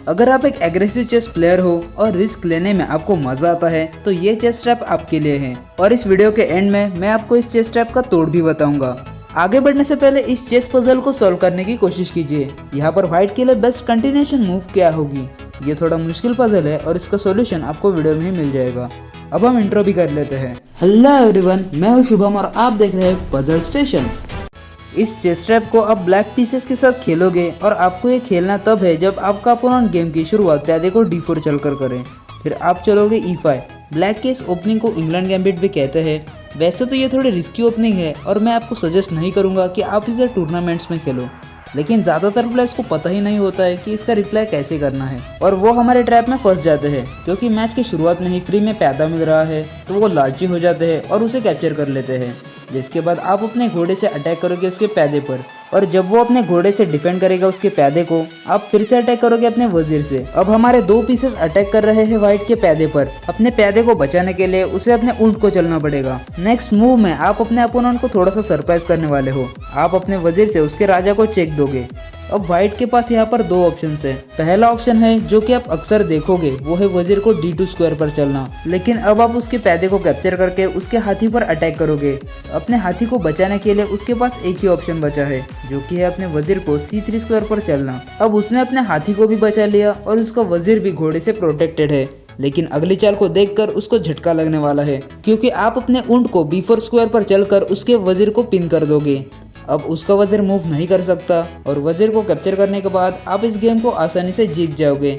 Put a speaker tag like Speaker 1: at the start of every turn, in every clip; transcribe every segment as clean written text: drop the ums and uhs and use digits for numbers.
Speaker 1: अगर आप एक एग्रेसिव चेस प्लेयर हो और रिस्क लेने में आपको मजा आता है तो ये चेस ट्रैप आपके लिए है। और इस वीडियो के एंड में मैं आपको इस चेस ट्रैप का तोड़ भी बताऊंगा। आगे बढ़ने से पहले इस चेस पजल को सॉल्व करने की कोशिश कीजिए। यहाँ पर व्हाइट के लिए बेस्ट कंटिन्यूएशन मूव क्या होगी। ये थोड़ा मुश्किल पजल है और इसका सॉल्यूशन आपको वीडियो में ही मिल जाएगा। अब हम इंट्रो भी कर लेते हैं। हेलो एवरीवन, मैं हूँ शुभम और आप देख रहे हैं पजल स्टेशन। इस चेस ट्रैप को आप ब्लैक पीसेस के साथ खेलोगे और आपको ये खेलना तब है जब आपका अपोनेंट गेम की शुरुआत प्यादे को d4 चलकर करे। फिर आप चलोगे e5। ब्लैक के इस ओपनिंग को इंग्लैंड गैम्बिट भी कहते हैं। वैसे तो ये थोड़ी रिस्की ओपनिंग है और मैं आपको सजेस्ट नहीं करूंगा कि आप इसे टूर्नामेंट्स में खेलो, लेकिन ज़्यादातर प्लेयर्स को पता ही नहीं होता है कि इसका रिप्लाई कैसे करना है और वो हमारे ट्रैप में फंस जाते हैं। क्योंकि मैच की शुरुआत में ही फ्री में प्यादा मिल रहा है तो वो लालची हो जाते हैं और उसे कैप्चर कर लेते हैं, जिसके बाद आप अपने घोड़े से अटैक करोगे उसके प्यादे पर। और जब वो अपने घोड़े से डिफेंड करेगा उसके प्यादे को, आप फिर से अटैक करोगे अपने वजीर से। अब हमारे दो पीसेस अटैक कर रहे हैं व्हाइट के प्यादे पर। अपने प्यादे को बचाने के लिए उसे अपने ऊंट को चलना पड़ेगा। नेक्स्ट मूव में आप अपने अपोनेंट को थोड़ा सा सरप्राइज करने वाले हो। आप अपने वजीर से उसके राजा को चेक दोगे। अब व्हाइट के पास यहाँ पर दो ऑप्शन है। पहला ऑप्शन है जो कि आप अक्सर देखोगे, वो है वजीर को d2 स्क्वायर पर चलना। लेकिन अब आप उसके प्यादे को कैप्चर करके उसके हाथी पर अटैक करोगे। अपने हाथी को बचाने के लिए उसके पास एक ही ऑप्शन बचा है, जो कि है अपने वजीर को c3 स्क्वायर पर चलना। अब उसने अपने हाथी को भी बचा लिया और उसका वजीर भी घोड़े से प्रोटेक्टेड है। लेकिन अगली चाल को देखकर उसको झटका लगने वाला है, क्योंकि आप अपने ऊंट को b4 स्क्वायर पर चलकर उसके वजीर को पिन कर दोगे। अब उसका वजीर मूव नहीं कर सकता और वजीर को कैप्चर करने के बाद आप इस गेम को आसानी से जीत जाओगे।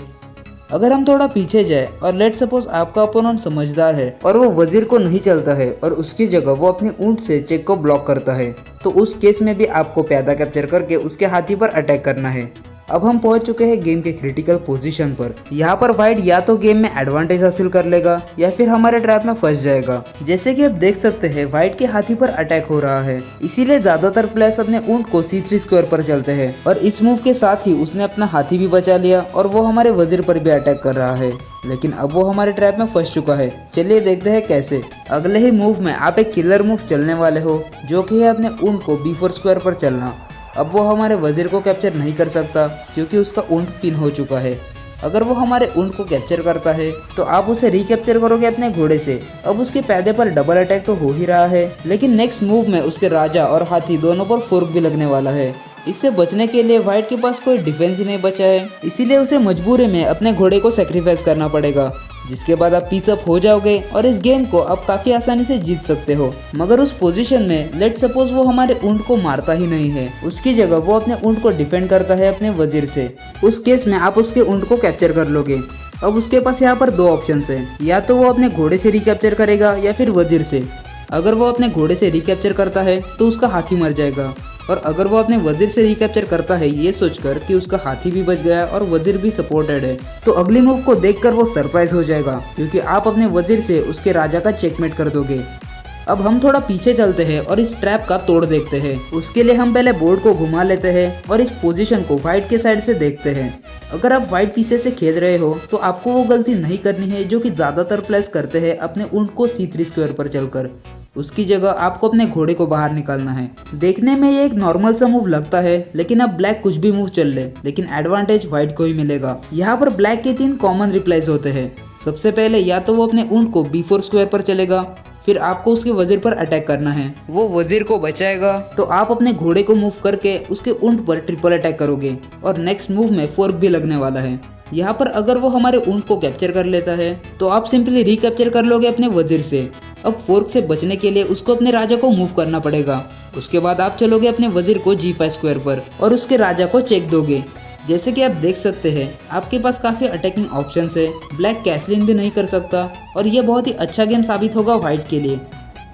Speaker 1: अगर हम थोड़ा पीछे जाए और लेट सपोज आपका अपोनेंट समझदार है और वो वजीर को नहीं चलता है और उसकी जगह वो अपनी ऊंट से चेक को ब्लॉक करता है, तो उस केस में भी आपको प्यादा कैप्चर करके उसके हाथी पर अटैक करना है। अब हम पहुंच चुके हैं गेम के क्रिटिकल पोजीशन पर। यहाँ पर व्हाइट या तो गेम में एडवांटेज हासिल कर लेगा या फिर हमारे ट्रैप में फंस जाएगा। जैसे कि आप देख सकते हैं व्हाइट के हाथी पर अटैक हो रहा है, इसीलिए ज्यादातर प्लेयर्स अपने ऊंट को c3 स्क्वायर पर चलते हैं। और इस मूव के साथ ही उसने अपना हाथी भी बचा लिया और वो हमारे वजीर पर भी अटैक कर रहा है। लेकिन अब वो हमारे ट्रैप में फंस चुका है। चलिए देखते हैं कैसे। अगले ही मूव में आप एक किलर मूव चलने वाले हो, जो कि है अपने ऊंट को b4 स्क्वायर पर चलना। अब वो हमारे वजीर को कैप्चर नहीं कर सकता क्योंकि उसका ऊंट पिन हो चुका है। अगर वो हमारे ऊंट को कैप्चर करता है तो आप उसे रिकैप्चर करोगे अपने घोड़े से। अब उसके प्यादे पर डबल अटैक तो हो ही रहा है, लेकिन नेक्स्ट मूव में उसके राजा और हाथी दोनों पर फोर्क भी लगने वाला है। इससे बचने के लिए व्हाइट के पास कोई डिफेंस ही नहीं बचा है, इसीलिए उसे मजबूरी में अपने घोड़े को सेक्रीफाइस करना पड़ेगा, जिसके बाद आप पीस अप हो जाओगे और इस गेम को आप काफी आसानी से जीत सकते हो। मगर उस पोजीशन में लेट सपोज वो हमारे ऊंट को मारता ही नहीं है, उसकी जगह वो अपने ऊंट को डिफेंड करता है अपने वजीर से। उस केस में आप उसके ऊंट को कैप्चर कर लोगे। अब उसके पास यहाँ पर दो ऑप्शन है, या तो वो अपने घोड़े से रिकैप्चर करेगा या फिर वजीर से। अगर वो अपने घोड़े से रिकैप्चर करता है तो उसका हाथी मर जाएगा, और अगर वो अपने वजीर से रिकैप्चर करता है ये सोचकर कि उसका हाथी भी बच गया और वजीर भी सपोर्टेड है, तो अगली मूव को देखकर वो सरप्राइज हो जाएगा, क्योंकि आप अपने वजीर से उसके राजा का चेकमेट कर दोगे। अब हम थोड़ा पीछे चलते हैं और इस ट्रैप का तोड़ देखते हैं। उसके लिए हम पहले बोर्ड को घुमा लेते हैं और इस पोजीशन को व्हाइट के साइड से देखते हैं। अगर आप व्हाइट पीछे से खेल रहे हो तो आपको वो गलती नहीं करनी है जो कि ज्यादातर प्लेयर्स करते हैं, अपने ऊंट को c3 स्क्वायर पर चलकर। उसकी जगह आपको अपने घोड़े को बाहर निकालना है। देखने में ये एक नॉर्मल सा मूव लगता है, लेकिन अब ब्लैक कुछ भी मूव चल ले, लेकिन एडवांटेज व्हाइट को ही मिलेगा। यहाँ पर ब्लैक के 3 कॉमन रिप्लाईज होते हैं। सबसे पहले या तो वो अपने ऊंट को b4 स्क्वायर पर चलेगा, फिर आपको उसके वजीर पर अटैक करना है, वो वजीर को बचाएगा तो आप अपने घोड़े को मूव करके उसके ऊंट पर ट्रिपल अटैक करोगे, और नेक्स्ट मूव में फोर्क भी लगने वाला है। यहाँ पर अगर वो हमारे ऊंट को कैप्चर कर लेता है तो आप सिंपली रिकैप्चर कर लोगे अपने वजीर से। अब फोर्क से बचने के लिए उसको अपने राजा को मूव करना पड़ेगा। उसके बाद आप चलोगे अपने वजीर को g5 स्क्वायर पर और उसके राजा को चेक दोगे। जैसे कि आप देख सकते हैं आपके पास काफी अटैकिंग ऑप्शंस है। ब्लैक कैसलिन भी नहीं कर सकता और ये बहुत ही अच्छा गेम साबित होगा व्हाइट के लिए।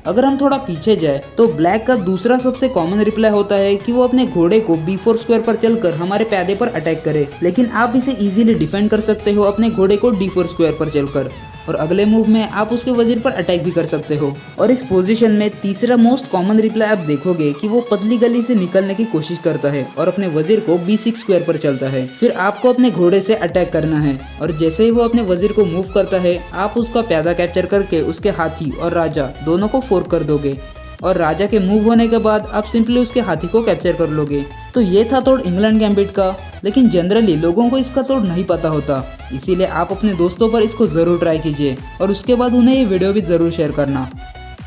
Speaker 1: अगर हम थोड़ा पीछे जाए तो ब्लैक का दूसरा सबसे कॉमन रिप्लाई होता है कि वो अपने घोड़े को b4 स्क्वायर पर चलकर हमारे प्यादे पर अटैक करे, लेकिन आप इसे इजीली डिफेंड कर सकते हो अपने घोड़े को d4 स्क्वायर पर चलकर। और अगले मूव में आप उसके वजीर पर अटैक भी कर सकते हो। और इस पोजीशन में तीसरा मोस्ट कॉमन रिप्लाई आप देखोगे कि वो पतली गली से निकलने की कोशिश करता है और अपने वजीर को b6 स्क्वायर पर चलता है। फिर आपको अपने घोड़े से अटैक करना है और जैसे ही वो अपने वजीर को मूव करता है आप उसका प्यादा कैप्चर करके उसके हाथी और राजा दोनों को फोर्क कर दोगे। और राजा के मूव होने के बाद आप सिंपली उसके हाथी को कैप्चर कर लोगे। तो ये था तोड़ इंग्लैंड गैम्बिट का, लेकिन जनरली लोगों को इसका तोड़ नहीं पता होता, इसीलिए आप अपने दोस्तों पर इसको ज़रूर ट्राई कीजिए और उसके बाद उन्हें ये वीडियो भी ज़रूर शेयर करना।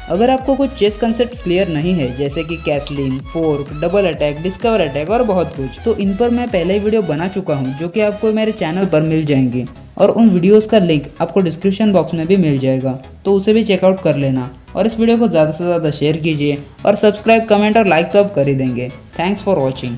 Speaker 1: अगर आपको कुछ चेस कंसेप्ट क्लियर नहीं है, जैसे कि castling, fork, double attack, discover attack और बहुत कुछ, तो इन पर मैं पहले ही वीडियो बना चुका हूँ जो कि आपको मेरे चैनल पर मिल जाएंगे और उन वीडियोस का लिंक आपको डिस्क्रिप्शन बॉक्स में भी मिल जाएगा, तो उसे भी चेकआउट कर लेना। और इस वीडियो को ज़्यादा से ज़्यादा शेयर कीजिए और सब्सक्राइब, कमेंट और लाइक तो आप कर ही देंगे। Thanks for watching.